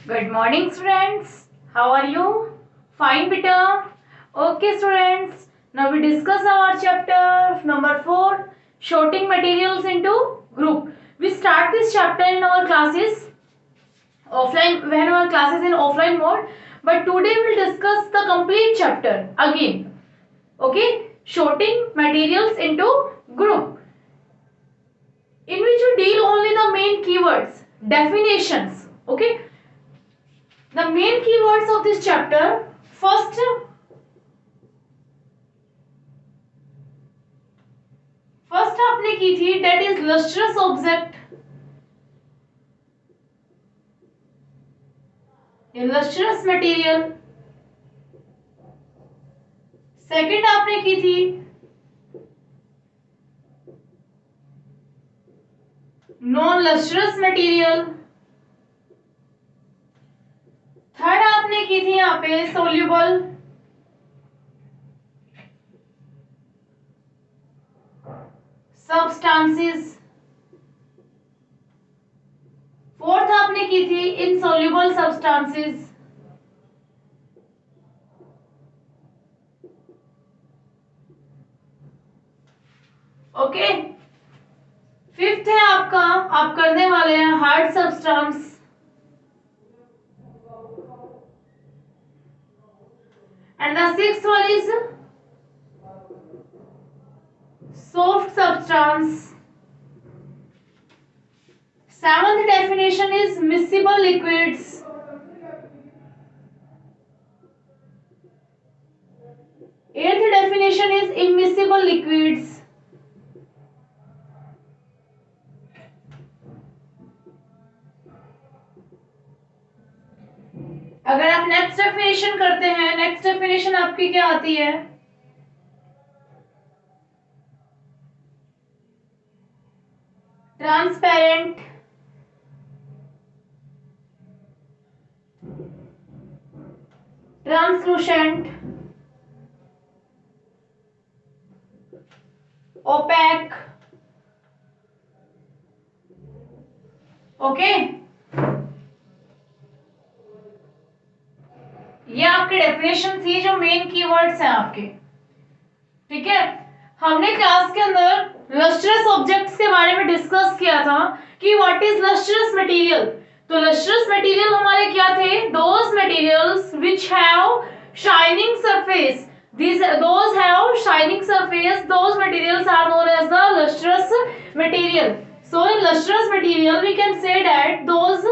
Good morning, students. How are you? Fine, beta. Okay, students. Now we discuss our chapter number 4, sorting materials into group. We start this chapter in our classes offline, when our classes in offline mode. But today we will discuss the complete chapter again. Okay, sorting materials into group, in which we deal only the main keywords, definitions. Okay. The main keywords of this chapter. First आपने की थी that is lustrous object, lustrous material. Second आपने की थी non lustrous material. Third आपने की थी यहाँ पे सोल्यूबल. सब्सटेंसेस. फोर्थ आपने की थी इनसोल्यूबल सब्सटेंसेस. ओके. फिफ्थ है आपका, आप करने वाले हैं hard substance. And the sixth one is soft substance. Seventh definition is miscible liquids. Eighth definition is immiscible liquids. अगर आप नेक्स्ट डेफिनेशन करते हैं, नेक्स्ट डेफिनेशन आपकी क्या आती है? Transparent, translucent, OPEC. ओके, ये आपकी डेफिनेशन थी जो मेन कीवर्ड्स हैं आपके. ठीक है, हमने क्लास के अंदर लस्ट्रस ऑब्जेक्ट्स के बारे में डिस्कस किया था कि व्हाट इज लस्ट्रस मटेरियल. तो लस्ट्रस मटेरियल हमारे क्या थे? Those materials which have shining surface. Those have shining surface, those materials are known as the lustrous material. So in lustrous material we can say that those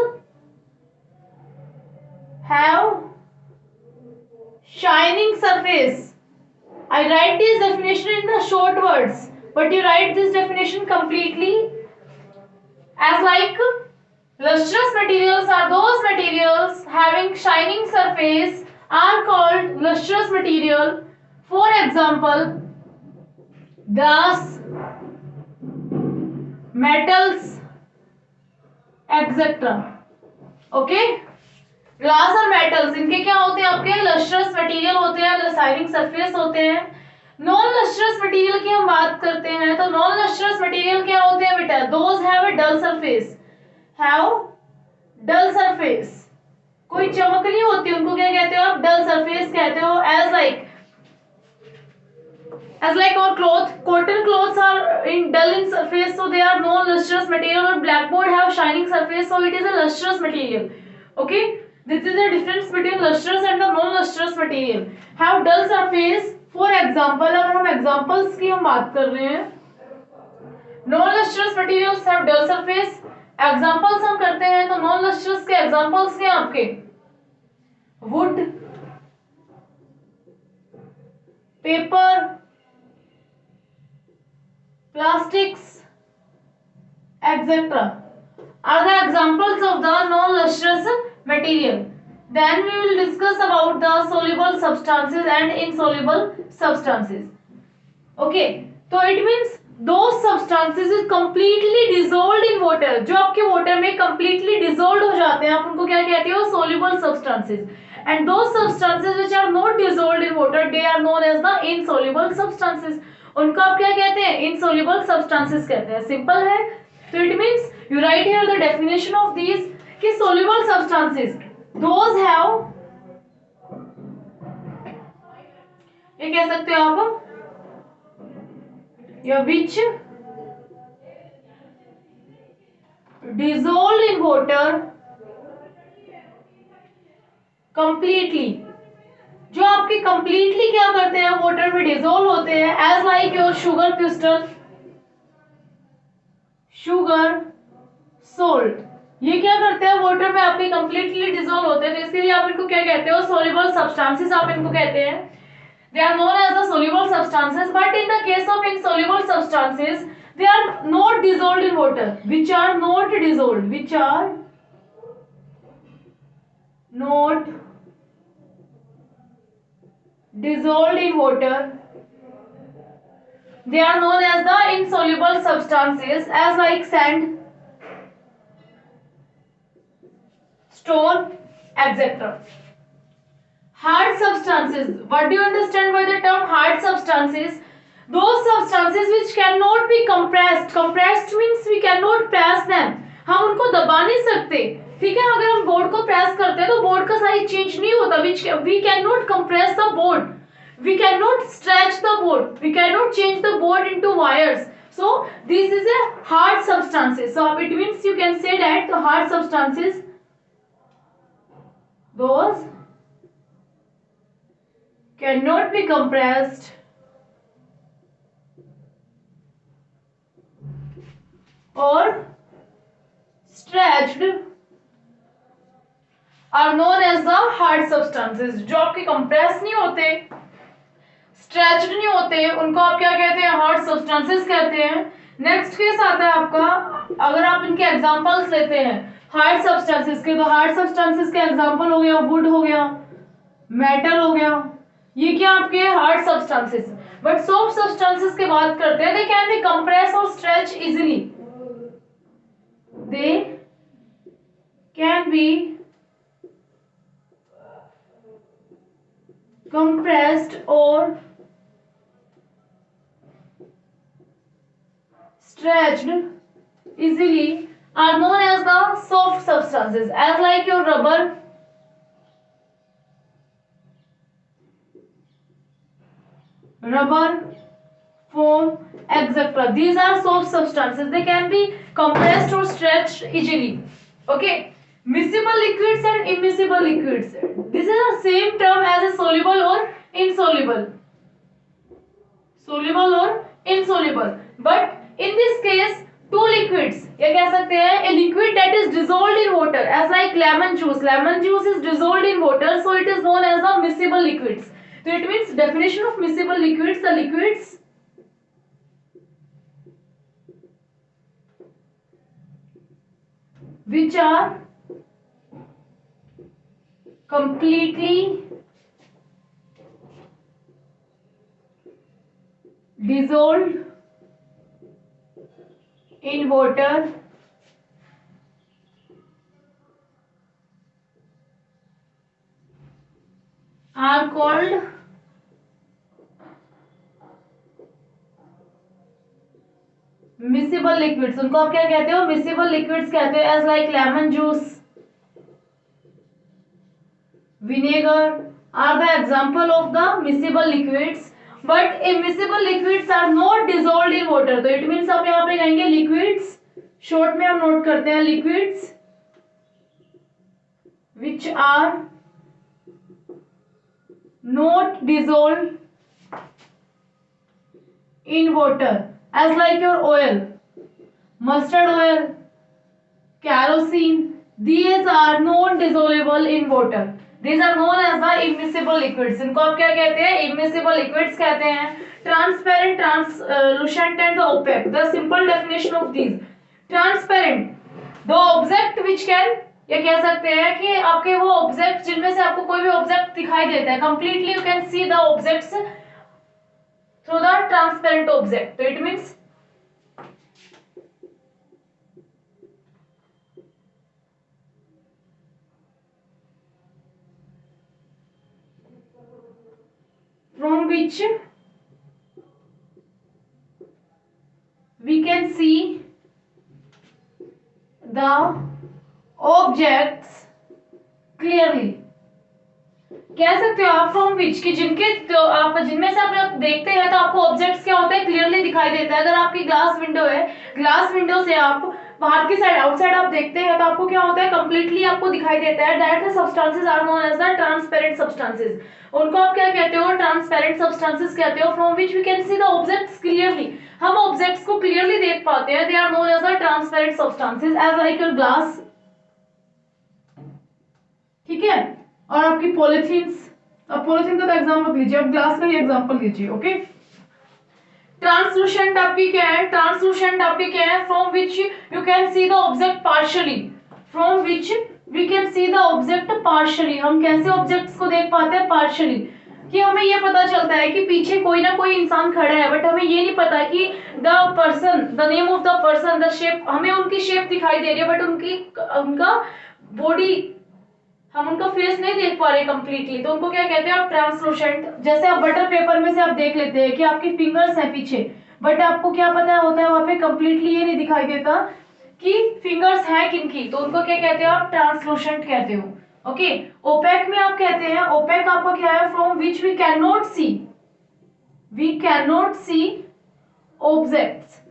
have shining surface. I write this definition in the short words, but you write this definition completely as like lustrous materials are those materials having shining surface are called lustrous material. For example, glass, metals, etc. Okay, glass और metals, इनके क्या होते हैं? आपके lustrous material होते हैं, shining surface होते हैं. नॉन लस्ट्रस मटेरियल की हम बात करते हैं तो नॉन लस्ट्रस मटेरियल क्या होते हैं बेटा? Those have a dull surface. Have dull surface, कोई चमक नहीं होती, उनको क्या कहते हो आप? डल सरफेस कहते हो. As like our cotton clothes are in dull in surface, so they are non-lustrous material. Or blackboard have shining surface, so it is a lustrous material. Okay, this is the difference between lustrous and the non-lustrous material. Have dull surface. For example, अगर हम examples की हम बात कर रहे हैं, non-lustrous materials have dull surface. Examples हम करते हैं तो non-lustrous के examples क्या आपके? Wood, paper, plastics, etc. are the examples of the non-lustrous material. Then we will discuss about the soluble substances and insoluble substances. Okay, so it means those substances is completely dissolved in water. जो आपके water में completely dissolved हो जाते हैं, आप उनको क्या कहते हो? Soluble substances. And those substances which are not dissolved in water, they are known as the insoluble substances. उनको आप क्या कहते हैं? Insoluble substances कहते हैं. Simple है. So it means you write here the definition of these कि soluble substances. Those have, ये कह सकते हो आप, या विच dissolved in water completely, जो आपके completely क्या करते हैं, वाटर में डिजोल्व होते हैं, as like your sugar crystal, sugar, salt, ये क्या करते हैं, वाटर में आपके कंप्लीटली डिजोल्व होते हैं, तो इसलिए आप इनको क्या कहते हो, सोल्यूबल सब्सटेंसेस आप इनको कहते हैं. They are known as the soluble substances, but in the case of insoluble substances, they are not dissolved in water. Which are not dissolved? Which are not dissolved in water. They are known as the insoluble substances, as like sand, stone, etc. Hard substances. What do you understand by the term hard substances? Those substances which cannot be compressed. Compressed means we cannot press them. हम उनको दबा नहीं सकते, ठीक है. अगर हम board को प्रेस करते हैं तो बोर्ड का साइज चेंज नहीं होता. We cannot compress the board. We cannot stretch the board. We cannot change the board into wires. So this is a hard substances. So it means you can say that the hard substances, those cannot be compressed or stretched are known as the hard substances. जो आपके compress नहीं होते, stretched नहीं होते, उनको आप क्या कहते हैं, हार्ड सब्सटेंसेस कहते हैं. नेक्स्ट केस आता है आपका, अगर आप इनके एग्जांपल्स लेते हैं हार्ड सब्सटेंसेस के, तो हार्ड सब्सटेंसेस के एग्जांपल हो गया वुड, हो गया मेटल, हो गया, ये क्या आपके hard substances. But soft substances की बात करते हैं, दे कैन बी कंप्रेस और stretch easily. They can be compressed or stretched easily are known as the soft substances, as like your rubber, foam, etc. These are soft substances. They can be compressed or stretched easily. Okay. Miscible liquids and immiscible liquids. This is the same term as a soluble or insoluble. Soluble or insoluble. But in this case, two liquids. ये कह सकते हैं a liquid that is dissolved in water, as like lemon juice. Lemon juice is dissolved in water, so it is known as the miscible liquids. So it means definition of miscible liquids: the liquids which are completely dissolved in water are called miscible liquids. उनको आप क्या कहते हो, miscible liquids कहते हो, as like lemon juice, vinegar are the example of the miscible liquids. But immiscible liquids are not dissolved in water. तो it means आप यहाँ पे कहेंगे liquids, short में हम नोट करते हैं liquids which are not dissolved in water, as like your oil, mustard oil, kerosene. These are non dissolvable in water. These are known as the immiscible liquids. इनको आप क्या कहते हैं, immiscible liquids कहते हैं. Transparent, translucent and opaque. The simple definition of these: transparent, the object which can, ये कह सकते हैं कि आपके वो ऑब्जेक्ट जिनमें से आपको कोई भी ऑब्जेक्ट दिखाई देता है, completely you can see the objects through the transparent object. So it means from which we can see the objects clearly कह सकते हो आप फ्रॉम विच कि जिनके तो आप जिनमें से आप देखते हैं तो आपको ऑब्जेक्ट्स क्या होता है क्लियरली दिखाई देता है। अगर आपकी ग्लास विंडो है, ग्लास विंडो से आप बाहर की साइड आउटसाइड आप देखते हैं तो आपको क्या होता है कंप्लीटली आपको दिखाई देता है। That the substances are known as the transparent substances. उनको आप क्या कहते हो? ट्रांसपेरेंट सब्सटेंसेस कहते हो। From which we can see the objects clearly, हम ऑब्जेक्ट्स को क्लियरली देख पाते हैं। They are known as the transparent substances as like your glass, ठीक है। और आपकी पॉलिथीन्स, अब पॉलिथीन का तो एग्जांपल लीजिए, अब ग्लास का ही एग्जांपल लीजिए। ओके, ट्रांसलूसेंट आपकी क्या है? ट्रांसलूसेंट आपकी क्या है? From which you can see the object partially, from which we can see the object partially. हम कैसे ऑब्जेक्ट्स को देख पाते हैं? पार्शियली, कि हमें ये पता चलता है कि पीछे कोई ना कोई इंसान खड़ा है, बट हमें ये नहीं पता कि the person, the name of the person, the shape, हमें उनकी शेप दिखाई दे रही है बट उनका बॉडी, हम उनका फेस नहीं देख पा रहे कंप्लीटली, तो उनको क्या कहते हैं? आप ट्रांसलूसेंट। जैसे आप बटर पेपर में से आप देख लेते हैं कि आपकी फिंगर्स है पीछे, बट आपको क्या पता होता है वहां पे कंप्लीटली ये नहीं दिखाई देता कि फिंगर्स है किनकी, तो उनको क्या कहते हो? आप ट्रांसलूसेंट कहते हो। ओके, ओपेक में आप कहते हैं, ओपेक आपका क्या है? From which we can not see, we can not see objects.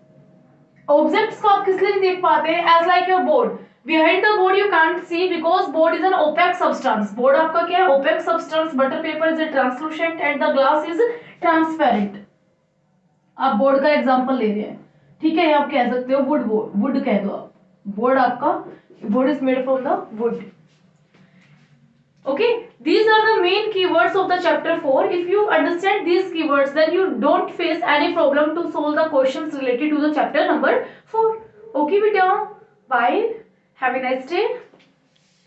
Objects को आप किस लिए नहीं देख पाते? As like your board, behind the board you can't see because board is an opaque substance। board आपका क्या है? opaque substance। butter paper is a translucent and the glass is transparent। आप बोर्ड का एग्जांपल ले रहे हैं, ठीक है। आप कह सकते हो वुड, वुड कह दो आप, बोर्ड आपका, board is made from the wood. Okay, these are the main keywords of the chapter 4. If you understand these keywords, then you don't face any problem to solve the questions related to the chapter number 4. Okay, beta, bye. Have a nice day.